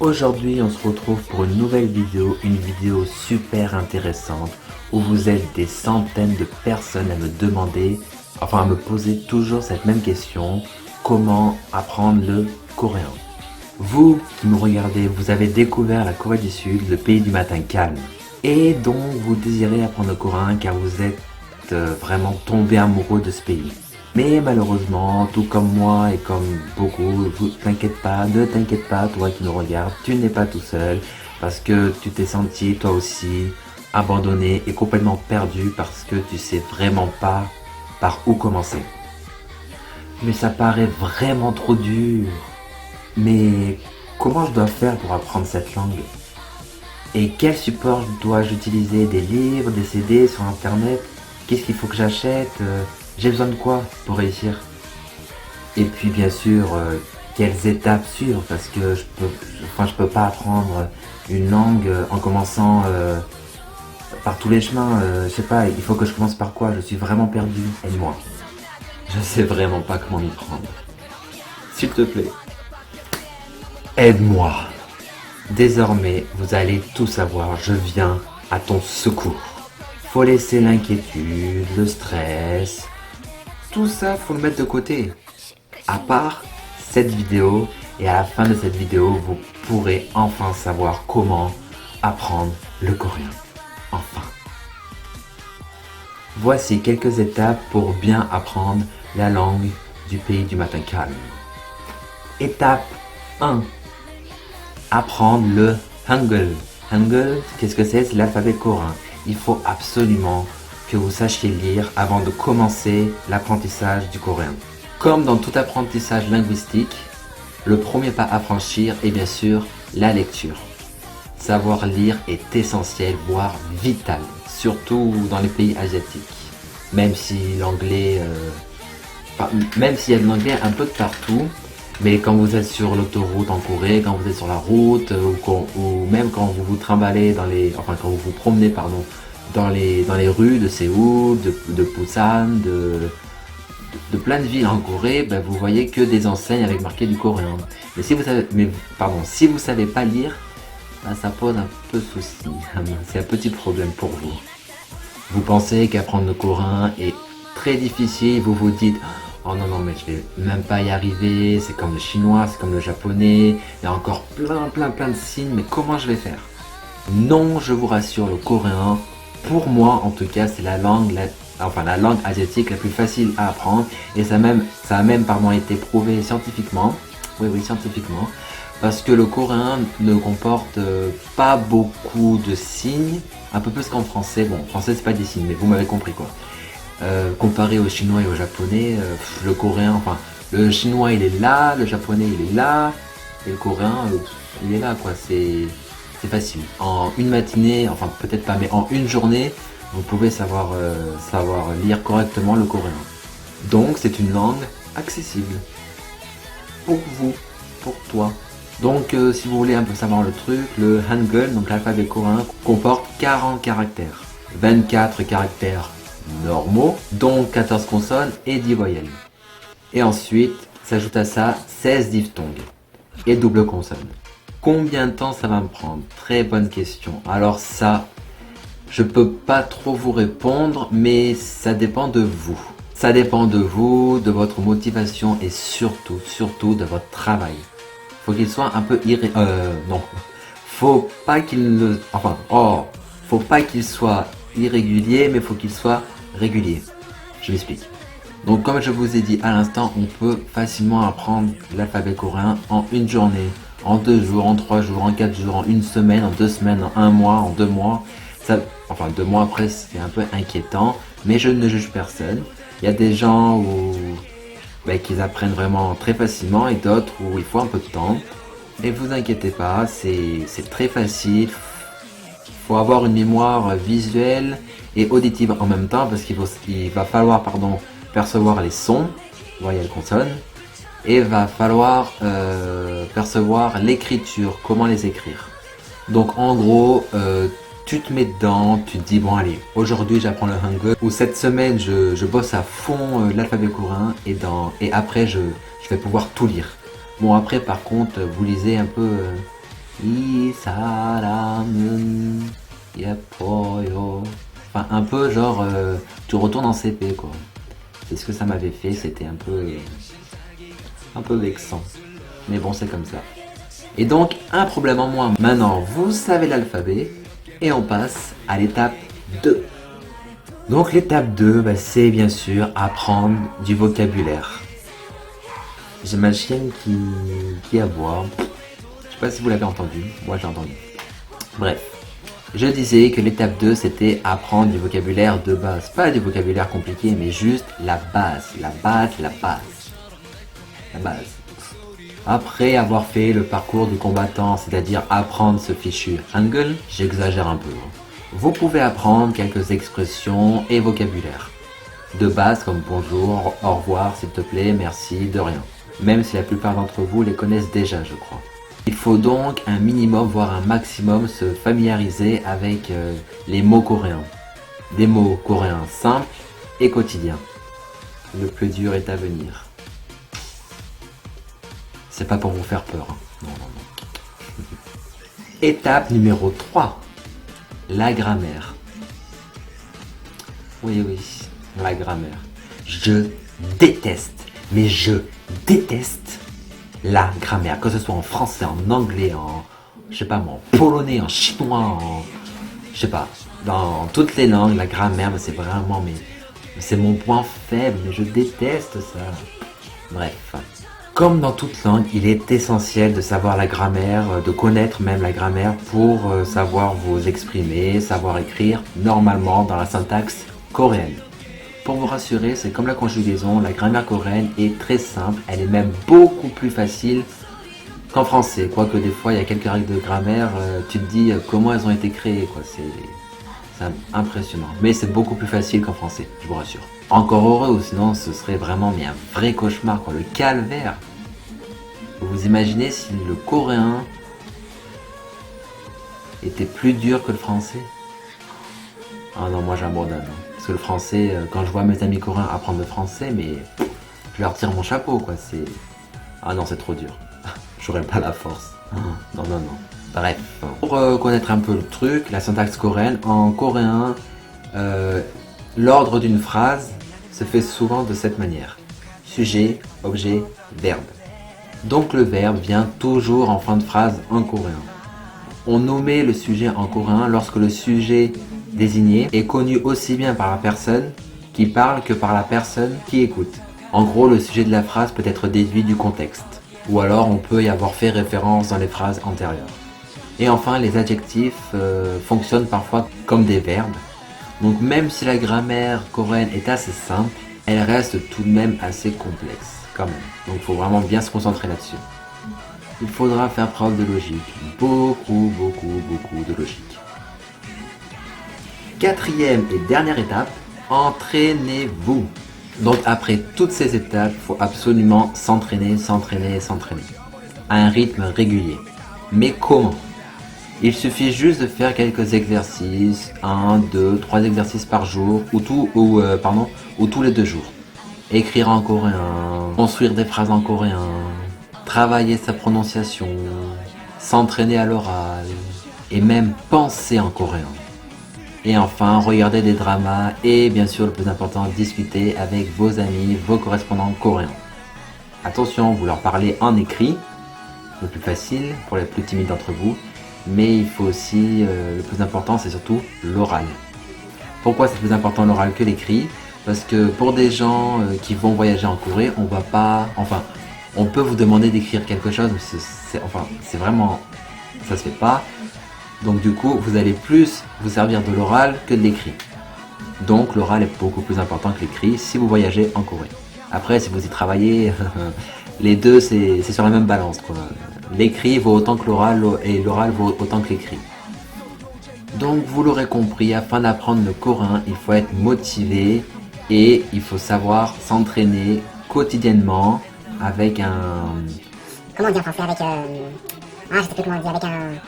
Aujourd'hui, on se retrouve pour une nouvelle vidéo, une vidéo super intéressante où vous êtes des centaines de personnes à me demander, enfin à me poser toujours cette même question, comment apprendre le coréen. Vous qui me regardez, vous avez découvert la Corée du Sud, le pays du matin calme, et donc vous désirez apprendre le coréen car vous êtes vraiment tombé amoureux de ce pays. Mais malheureusement, tout comme moi et comme beaucoup, ne t'inquiète pas, toi qui nous regardes, tu n'es pas tout seul parce que tu t'es senti toi aussi abandonné et complètement perdu parce que tu sais vraiment pas par où commencer. Mais ça paraît vraiment trop dur. Mais comment je dois faire pour apprendre cette langue? Et quel support dois-je utiliser? Des livres, des CD sur internet? Qu'est-ce qu'il faut que j'achète? J'ai besoin de quoi pour réussir? Et puis bien sûr, quelles étapes suivre? Parce que je peux pas apprendre une langue en commençant par tous les chemins. Je sais pas, il faut que je commence par quoi? Je suis vraiment perdu. Aide-moi. Je sais vraiment pas comment m'y prendre. S'il te plaît. Aide-moi. Désormais, vous allez tout savoir. Je viens à ton secours. Faut laisser l'inquiétude, le stress. Tout ça, faut le mettre de côté. À part cette vidéo, et à la fin de cette vidéo, vous pourrez enfin savoir comment apprendre le coréen. Enfin. Voici quelques étapes pour bien apprendre la langue du pays du matin calme. Étape 1. Apprendre le Hangul. Hangul, qu'est-ce que c'est? C'est l'alphabet coréen. Il faut absolument que vous sachiez lire avant de commencer l'apprentissage du coréen. Comme dans tout apprentissage linguistique, le premier pas à franchir est bien sûr la lecture. Savoir lire est essentiel, voire vital, surtout dans les pays asiatiques. Même si l'anglais, même s'il y a de l'anglais un peu de partout, mais quand vous êtes sur l'autoroute en Corée, quand vous êtes sur la route, ou même quand vous vous trimballez quand vous vous promenez, dans les rues de Séoul, de Busan, de plein de villes en Corée, ben vous voyez que des enseignes avec marqué du coréen. Mais si vous savez pas lire, ben ça pose un peu souci. C'est un petit problème pour vous. Vous pensez qu'apprendre le coréen est très difficile, vous vous dites oh non, mais je vais même pas y arriver, c'est comme le chinois, c'est comme le japonais, il y a encore plein de signes, mais comment je vais faire? Non, je vous rassure, le coréen, pour moi en tout cas, c'est la langue asiatique la plus facile à apprendre, et ça a même été prouvé scientifiquement, oui, scientifiquement, parce que le coréen ne comporte pas beaucoup de signes, un peu plus qu'en français. Bon, en français c'est pas des signes, mais vous m'avez compris quoi. Comparé au chinois et au japonais, le coréen, le chinois il est là, le japonais il est là, et le coréen il est là quoi, c'est facile. En une matinée, enfin peut-être pas, mais en une journée, vous pouvez savoir lire correctement le coréen. Donc c'est une langue accessible. Pour vous, pour toi. Donc si vous voulez un peu savoir le truc, le Hangul, donc l'alphabet coréen, comporte 40 caractères. 24 caractères normaux, dont 14 consonnes et 10 voyelles. Et ensuite, s'ajoute à ça 16 diphtongues et double consonne. Combien de temps ça va me prendre? Très bonne question. Alors ça, je peux pas trop vous répondre, mais ça dépend de vous. Ça dépend de vous, de votre motivation et surtout de votre travail. Faut qu'il soit un peu faut pas qu'il soit irrégulier, mais faut qu'il soit régulier. Je m'explique. Donc comme je vous ai dit à l'instant, on peut facilement apprendre l'alphabet coréen en une journée, en 2 jours, en 3 jours, en 4 jours, en une semaine, en 2 semaines, en 1 mois, en 2 mois. 2 mois après c'est un peu inquiétant, mais je ne juge personne. Il y a des gens qui apprennent vraiment très facilement et d'autres où il faut un peu de temps. Et vous inquiétez pas, c'est très facile. Il faut avoir une mémoire visuelle et auditive en même temps parce qu'il va falloir percevoir les sons, voyelles, consonnes, et va falloir percevoir l'écriture, comment les écrire. Donc en gros, tu te mets dedans, tu te dis bon allez, aujourd'hui j'apprends le Hangul, ou cette semaine je bosse à fond l'alphabet coréen et après je vais pouvoir tout lire. Bon après par contre vous lisez un peu I saram은 예뻐요. Enfin, un peu genre, tu retournes en CP, quoi. C'est ce que ça m'avait fait, c'était un peu vexant. Mais bon, c'est comme ça. Et donc, un problème en moins. Maintenant, vous savez l'alphabet, et on passe à l'étape 2. Donc, l'étape 2, c'est bien sûr apprendre du vocabulaire. J'ai ma chienne qui aboie. Je sais pas si vous l'avez entendu, moi j'ai entendu. Bref, je disais que l'étape 2 c'était apprendre du vocabulaire de base. Pas du vocabulaire compliqué, mais juste la base. La base. La base. Après avoir fait le parcours du combattant, c'est-à-dire apprendre ce fichu Hangul, j'exagère un peu. Vous pouvez apprendre quelques expressions et vocabulaire. De base comme bonjour, au revoir, s'il te plaît, merci, de rien. Même si la plupart d'entre vous les connaissent déjà, je crois. Il faut donc un minimum, voire un maximum, se familiariser avec les mots coréens. Des mots coréens simples et quotidiens. Le plus dur est à venir. C'est pas pour vous faire peur. Hein. Non. Étape numéro 3. La grammaire. Oui, la grammaire. Je déteste, mais je déteste la grammaire, que ce soit en français, en anglais, je sais pas moi, en polonais, en chinois, je sais pas, dans toutes les langues, la grammaire, c'est vraiment, c'est mon point faible, mais je déteste ça. Bref, comme dans toute langue, il est essentiel de savoir la grammaire, de connaître même la grammaire pour savoir vous exprimer, savoir écrire normalement dans la syntaxe coréenne. Pour vous rassurer, c'est comme la conjugaison, la grammaire coréenne est très simple, elle est même beaucoup plus facile qu'en français. Quoique des fois, il y a quelques règles de grammaire, tu te dis comment elles ont été créées, quoi. C'est impressionnant. Mais c'est beaucoup plus facile qu'en français, je vous rassure. Encore heureux, ou sinon ce serait vraiment un vrai cauchemar, quoi, le calvaire. Vous imaginez si le coréen était plus dur que le français? Ah non, moi j'abandonne. Parce que le français, quand je vois mes amis coréens apprendre le français, mais je leur tire mon chapeau, quoi. Ah non, c'est trop dur. J'aurais pas la force. Non. Bref. Pour connaître un peu le truc, la syntaxe coréenne, en coréen, l'ordre d'une phrase se fait souvent de cette manière. Sujet, objet, verbe. Donc le verbe vient toujours en fin de phrase en coréen. On nommait le sujet en coréen lorsque le sujet désigné est connu aussi bien par la personne qui parle que par la personne qui écoute. En gros, le sujet de la phrase peut être déduit du contexte, ou alors on peut y avoir fait référence dans les phrases antérieures. Et enfin, les adjectifs fonctionnent parfois comme des verbes. Donc même si la grammaire coréenne est assez simple, elle reste tout de même assez complexe, quand même. Donc il faut vraiment bien se concentrer là-dessus. Il faudra faire preuve de logique, beaucoup de logique. Quatrième et dernière étape, entraînez-vous. Donc après toutes ces étapes, il faut absolument s'entraîner, à un rythme régulier. Mais comment? Il suffit juste de faire quelques exercices, 1, 2, 3 exercices par jour, ou tous les 2 jours. Écrire en coréen, construire des phrases en coréen, travailler sa prononciation, s'entraîner à l'oral, et même penser en coréen. Et enfin, regarder des dramas et bien sûr le plus important, discuter avec vos amis, vos correspondants coréens. Attention, vous leur parlez en écrit, le plus facile pour les plus timides d'entre vous, mais il faut aussi, le plus important c'est surtout l'oral. Pourquoi c'est plus important l'oral que l'écrit? Parce que pour des gens qui vont voyager en Corée, on peut vous demander d'écrire quelque chose, mais c'est vraiment, ça se fait pas. Donc du coup, vous allez plus vous servir de l'oral que de l'écrit. Donc l'oral est beaucoup plus important que l'écrit si vous voyagez en Corée. Après, si vous y travaillez, les deux, c'est sur la même balance, quoi. L'écrit vaut autant que l'oral et l'oral vaut autant que l'écrit. Donc vous l'aurez compris, afin d'apprendre le coréen, il faut être motivé et il faut savoir s'entraîner quotidiennement avec un... Comment on dit en français avec... je sais plus comment on dit,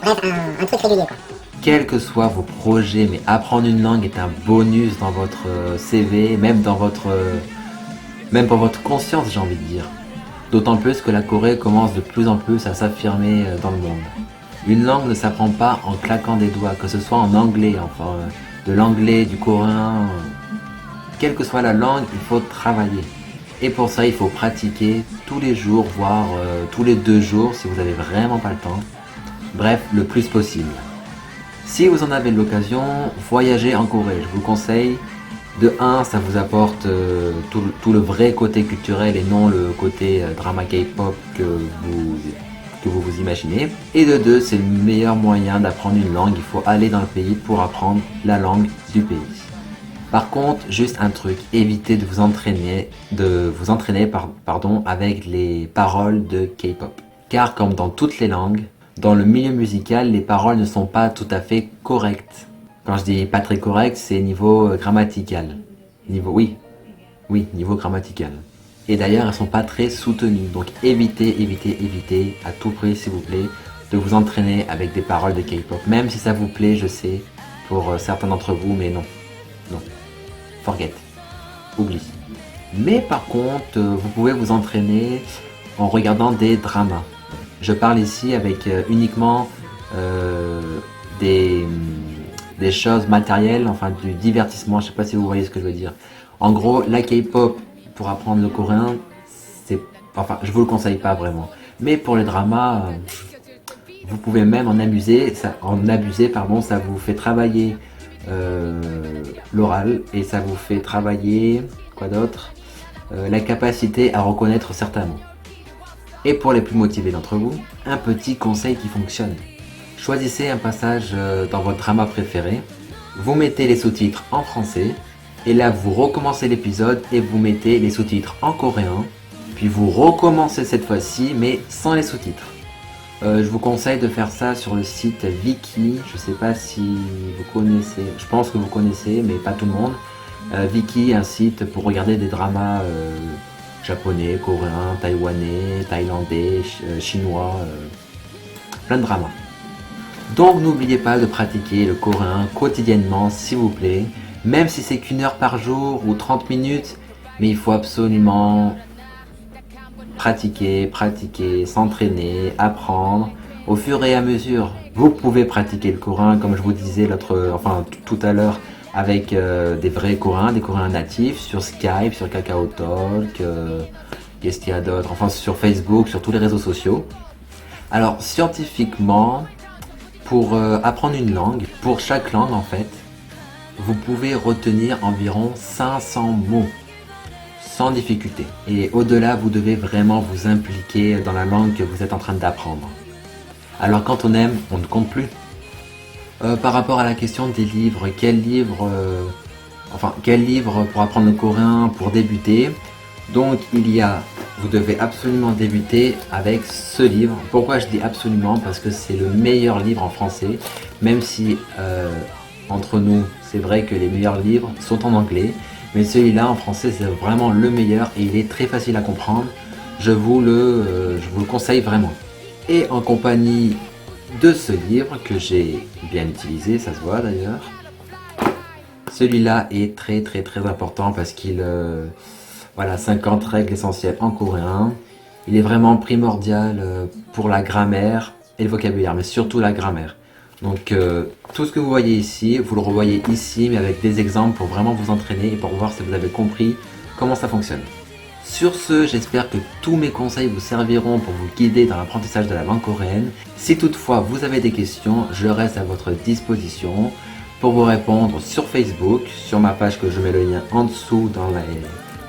avec un truc régulier, quoi. Quels que soient vos projets, mais apprendre une langue est un bonus dans votre CV, même pour votre conscience, j'ai envie de dire. D'autant plus que la Corée commence de plus en plus à s'affirmer dans le monde. Une langue ne s'apprend pas en claquant des doigts, que ce soit en anglais, enfin, de l'anglais, du coréen, quelle que soit la langue, il faut travailler. Et pour ça, il faut pratiquer tous les jours, voire tous les 2 jours, si vous n'avez vraiment pas le temps. Bref, le plus possible. Si vous en avez l'occasion, voyagez en Corée, je vous le conseille. De 1, ça vous apporte tout le vrai côté culturel et non le côté drama K-pop que vous imaginez. Et de 2, c'est le meilleur moyen d'apprendre une langue. Il faut aller dans le pays pour apprendre la langue du pays. Par contre, juste un truc, évitez de vous entraîner, avec les paroles de K-pop. Car comme dans toutes les langues, dans le milieu musical, les paroles ne sont pas tout à fait correctes. Quand je dis pas très correct, c'est niveau grammatical. Niveau grammatical. Et d'ailleurs, elles sont pas très soutenues. Donc évitez à tout prix, s'il vous plaît, de vous entraîner avec des paroles de K-pop. Même si ça vous plaît, je sais, pour certains d'entre vous, mais non. Forget. Oublie. Mais par contre, vous pouvez vous entraîner en regardant des dramas. Je parle ici avec uniquement des choses matérielles, enfin du divertissement, je sais pas si vous voyez ce que je veux dire. En gros, la K-pop pour apprendre le coréen, je vous le conseille pas vraiment. Mais pour les dramas, vous pouvez même en abuser, ça vous fait travailler l'oral et ça vous fait travailler, quoi d'autre, la capacité à reconnaître certains mots. Et pour les plus motivés d'entre vous, un petit conseil qui fonctionne. Choisissez un passage dans votre drama préféré, vous mettez les sous-titres en français, et là vous recommencez l'épisode et vous mettez les sous-titres en coréen, puis vous recommencez cette fois-ci mais sans les sous-titres. Je vous conseille de faire ça sur le site Viki, je sais pas si vous connaissez, je pense que vous connaissez mais pas tout le monde. Viki, un site pour regarder des dramas japonais, coréens, taïwanais, thaïlandais, chinois, plein de dramas. Donc n'oubliez pas de pratiquer le coréen quotidiennement s'il vous plaît, même si c'est qu'1 heure par jour ou 30 minutes, mais il faut absolument pratiquer, s'entraîner, apprendre au fur et à mesure. Vous pouvez pratiquer le coréen comme je vous disais tout à l'heure avec des vrais coréens, des coréens natifs sur Skype, sur Kakao Talk, qu'est-ce qu'il y a d'autre, enfin sur Facebook, sur tous les réseaux sociaux. Alors scientifiquement, pour apprendre une langue, pour chaque langue en fait, vous pouvez retenir environ 500 mots sans difficulté. Et au-delà, vous devez vraiment vous impliquer dans la langue que vous êtes en train d'apprendre. Alors quand on aime, on ne compte plus. Par rapport à la question des livres, quel livre pour apprendre le coréen pour débuter? Donc vous devez absolument débuter avec ce livre. Pourquoi je dis absolument? Parce que c'est le meilleur livre en français, même si entre nous, c'est vrai que les meilleurs livres sont en anglais, mais celui-là en français c'est vraiment le meilleur et il est très facile à comprendre. Je vous le conseille vraiment. Et en compagnie de ce livre que j'ai bien utilisé, ça se voit d'ailleurs. Celui-là est très important parce qu'il 50 règles essentielles en coréen. Il est vraiment primordial pour la grammaire et le vocabulaire, mais surtout la grammaire. Donc tout ce que vous voyez ici, vous le revoyez ici, mais avec des exemples pour vraiment vous entraîner et pour voir si vous avez compris comment ça fonctionne. Sur ce, j'espère que tous mes conseils vous serviront pour vous guider dans l'apprentissage de la langue coréenne. Si toutefois vous avez des questions, je reste à votre disposition pour vous répondre sur Facebook, sur ma page que je mets le lien en dessous dans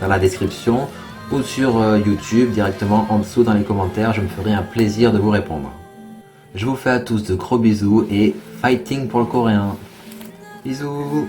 la description, ou sur YouTube directement en dessous dans les commentaires. Je me ferai un plaisir de vous répondre. Je vous fais à tous de gros bisous et fighting pour le coréen. Bisous.